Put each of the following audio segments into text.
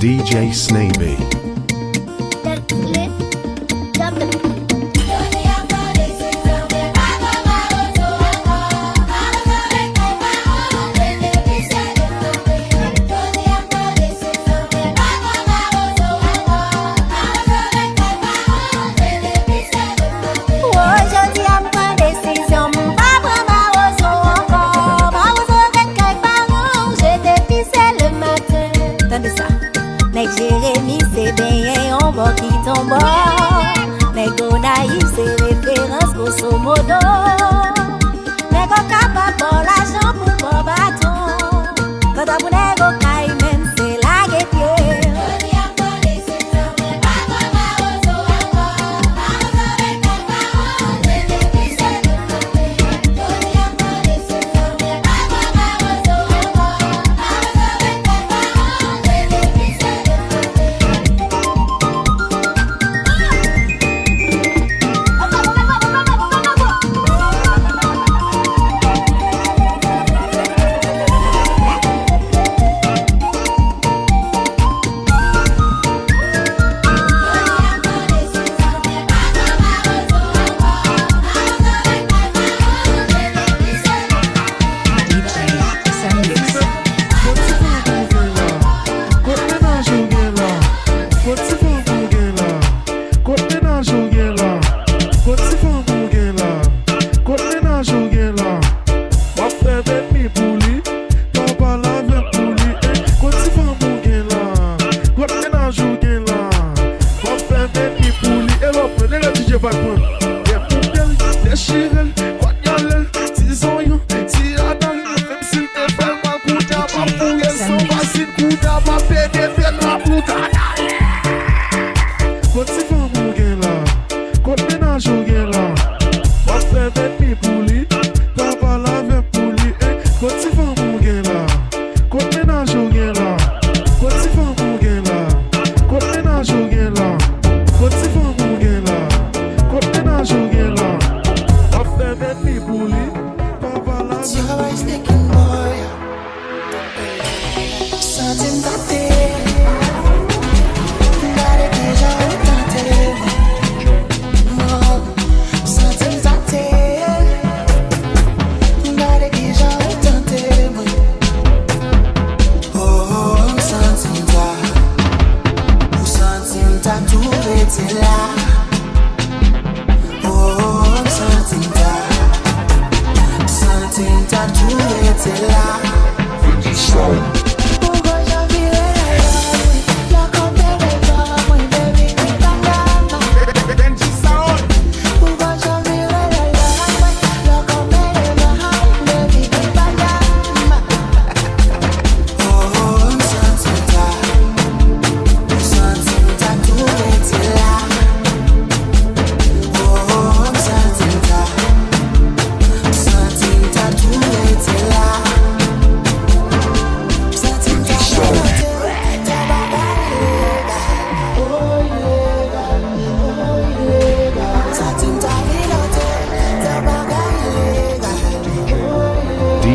DJ Sney-B. Jérémy, c'est bien, on va qui tombe. Mais go naïf, c'est référence grosso modo. Mais go capable pour l'argent pour bon bâton. Quand on est go caille, même c'est la guépier.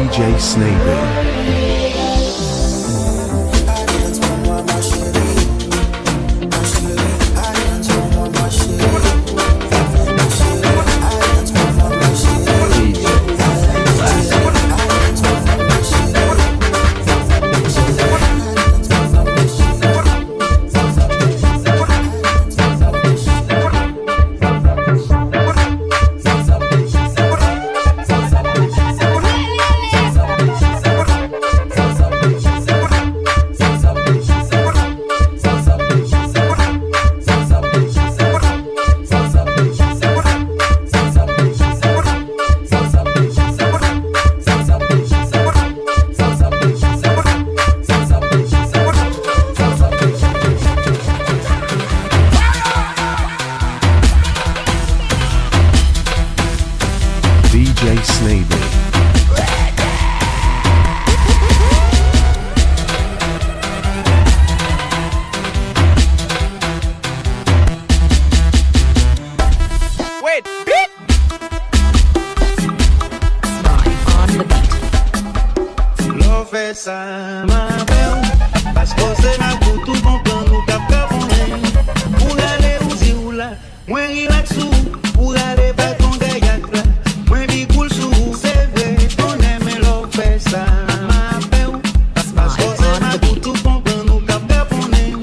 Dj Sney-B. ma belle. Parce que c'est ma pour tout comprendre, nous cap caponer. Pour aller où si ou là, moi relax ou, pour aller pas ton gaillac là. Moi bi cool sous, c'est vrai, ton aime l'on fait ça, ma belle. Parce que c'est ma pour tout comprendre, nous cap caponer.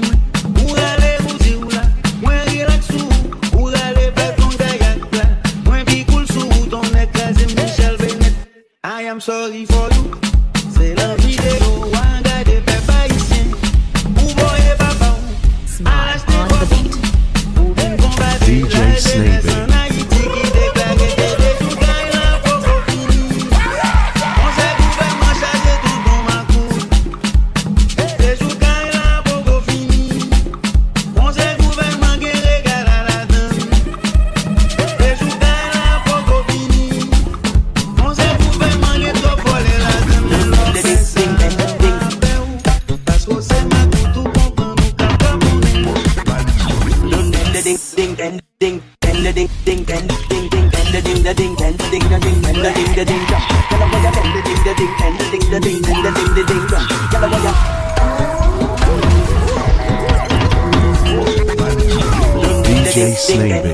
Pour aller où si ou là, moi relax ou, pour aller pas ton gaillac là. Moi bi cool sous, ton écrasé Michel Bennett. I am sorry for you. C'est la vidéo, wanga de papa ici. Ou boye papa ou, à l'acheter pour tout. Ou bien combattre DJ la jeunesse Sney-B. en Haïti qui déclare que des jours gagne la popo fini. On sait gouvernement chargé tout dans ma cour. Des jours gagne la popo fini. On sait gouvernement qui régale à la donne. Des jours gagne la popo fini. On sait gouvernement qui trop folle la donne. Parce que c'est ma cour tout comprend nous capable. DJ Sney-B.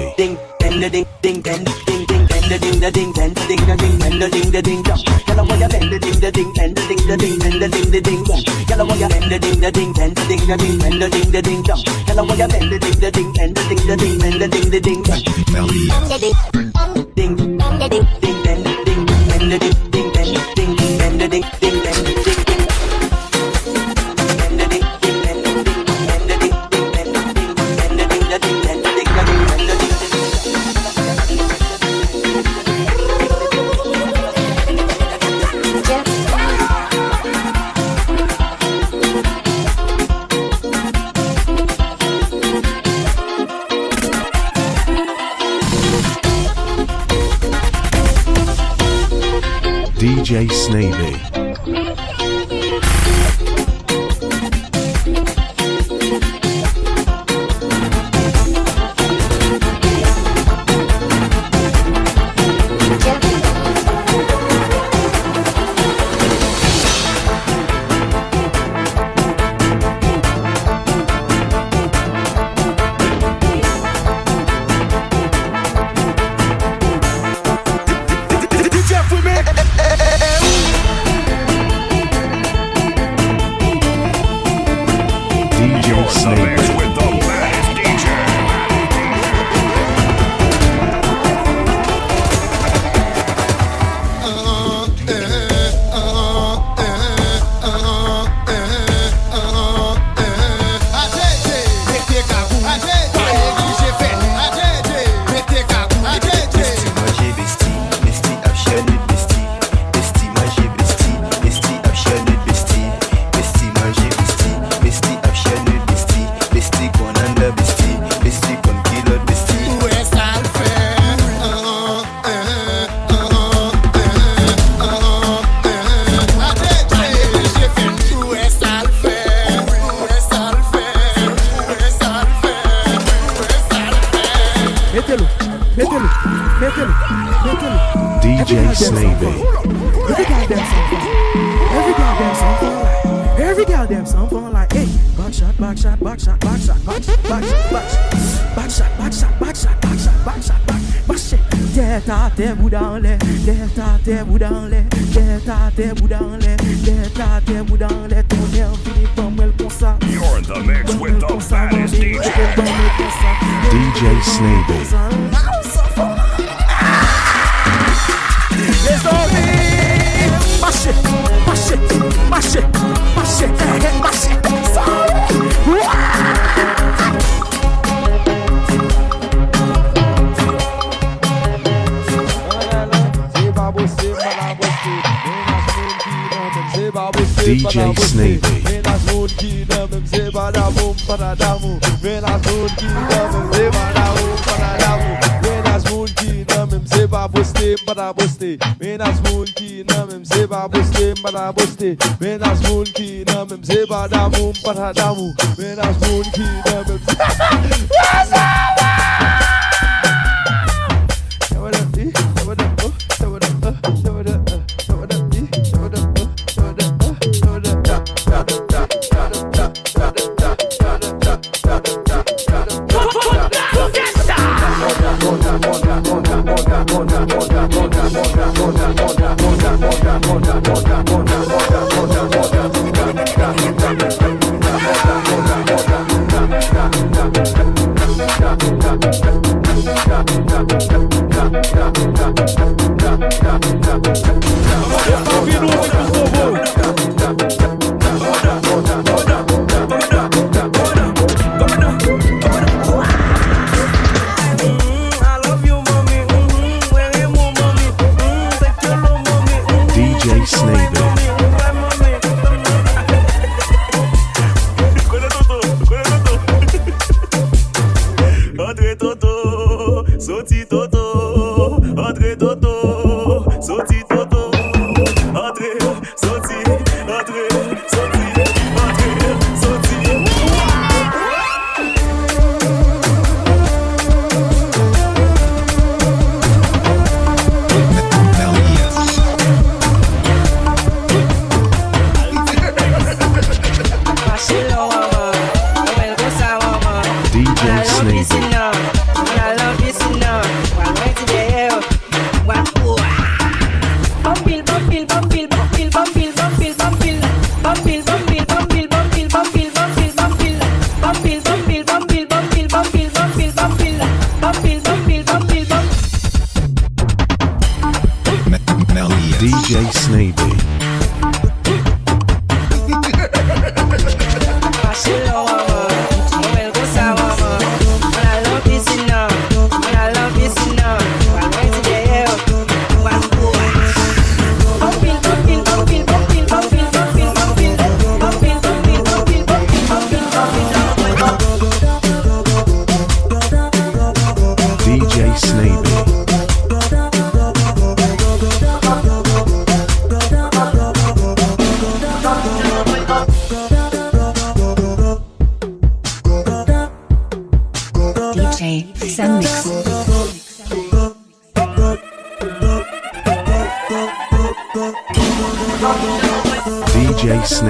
DJ Sney-B. DJ Sney-B. DJ Sney-B. Every goddamn song fun like, hey, back shot, back shot, back shot, back shot, back shot, back shot, back shot, back shot, back shot, back shot, back shot, back shot, back shot. Delta te boudanle, delta te boudanle, delta te boudanle, delta te boudanle. Ton nerf fini comme elle comme ça. You're in the mix with the baddest DJ. DJ Sney-B. Les amis, mash it, mash it, mash it, mash it, mash it. DJ Sney-B.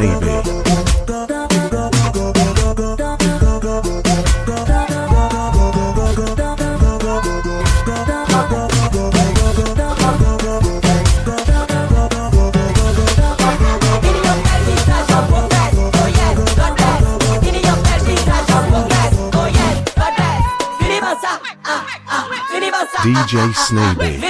Sney-B. DJ Sney-B.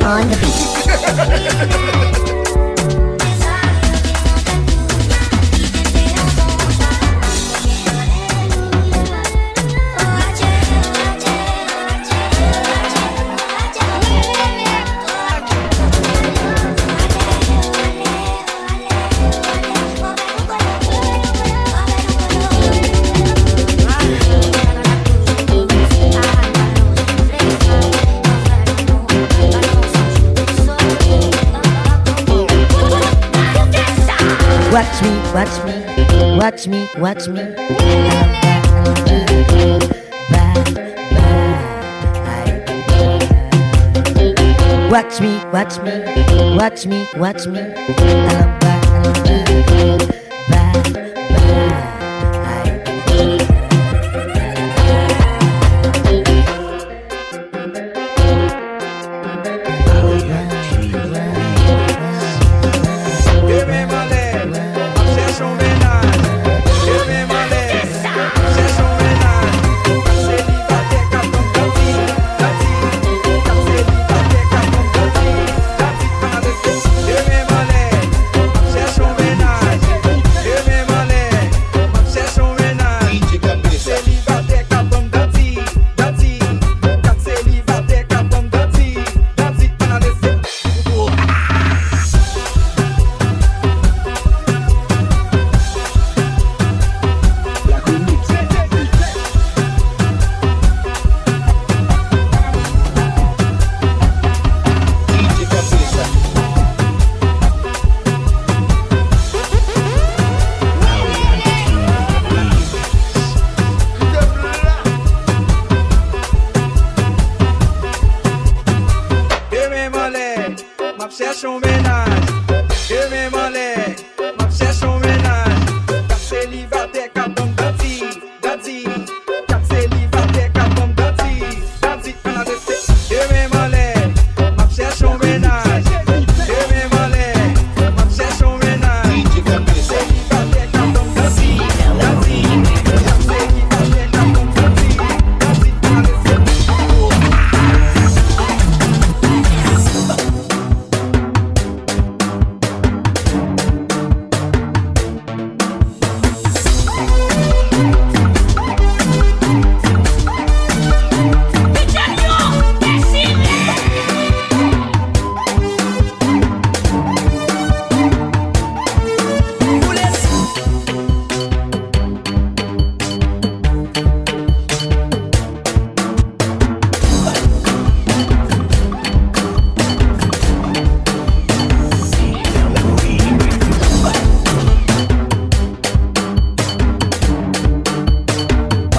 On the beat. Watch me, watch me, watch me, watch me. Watch me, watch me, watch me, watch me.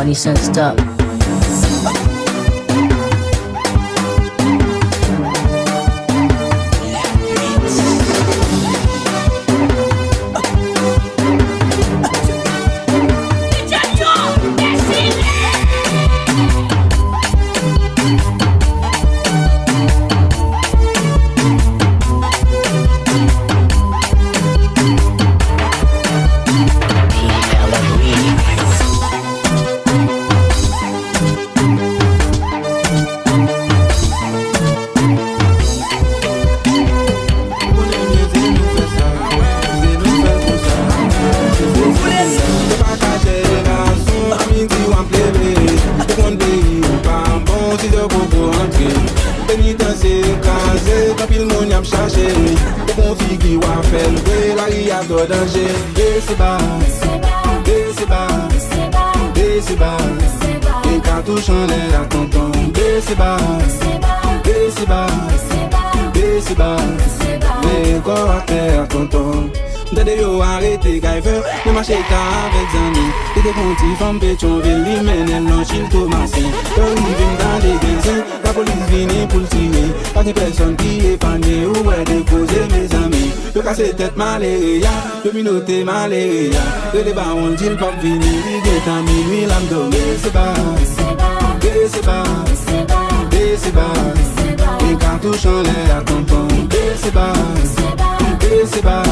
Money sensed up. yo pour rentrer. Pénitence écrasé, quand pile mon yam cherché. Pour qu'on figure ou faire le la ria de danger. C'est bas, c'est bas, c'est bas. Et cartouche en l'air à tonton. C'est bas, c'est bas, c'est bas. Mais corps à terre à tonton. Dade yo arrêté gaiver, ne marche ta avec Zani. T'es conti femme Pétionville, li mène non chil Thomasin. Yo rive dans des gains, la police vient pour le tirer. Pas de personne qui est épargnée ou est déposé mes amis. Yo casse tête malaria, yo minoté malaria. De les barons dit pas venir, il est à minuit l'âme dormée. C'est bas, c'est bas, c'est bas. Et cartouche en l'air à tonton. C'est bas, c'est bas.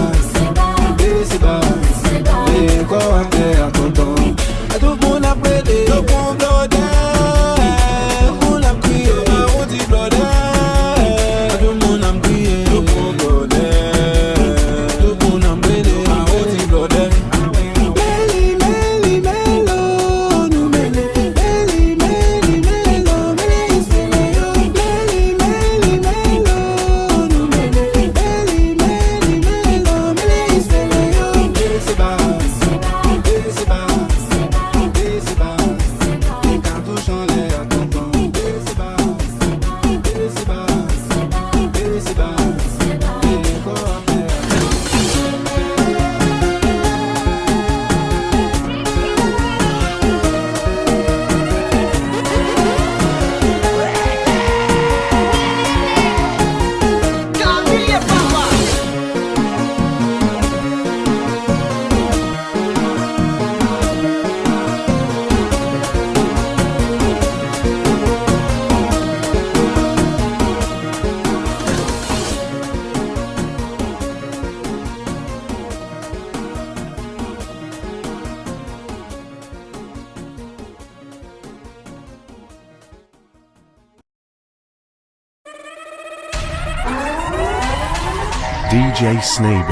C'est bas, mais quoi à terre, tonton. À tout le monde a prêté, le bon blodé. On a crié, on dit blodé. À tout le monde a crié, le bon blodé. Tout le monde a prêté, on dit blodé. Meli, meli, melo, nous meli. Meli, meli, melo, meli, melo. Meli, meli, melo, nous meli. Meli, meli, melo, meli, c'est bas, c'est bas, c'est bas. Les cartouches en l'air à tonton. C'est bas, c'est bas, c'est bas. Les corps à terre. DJ Sney-B.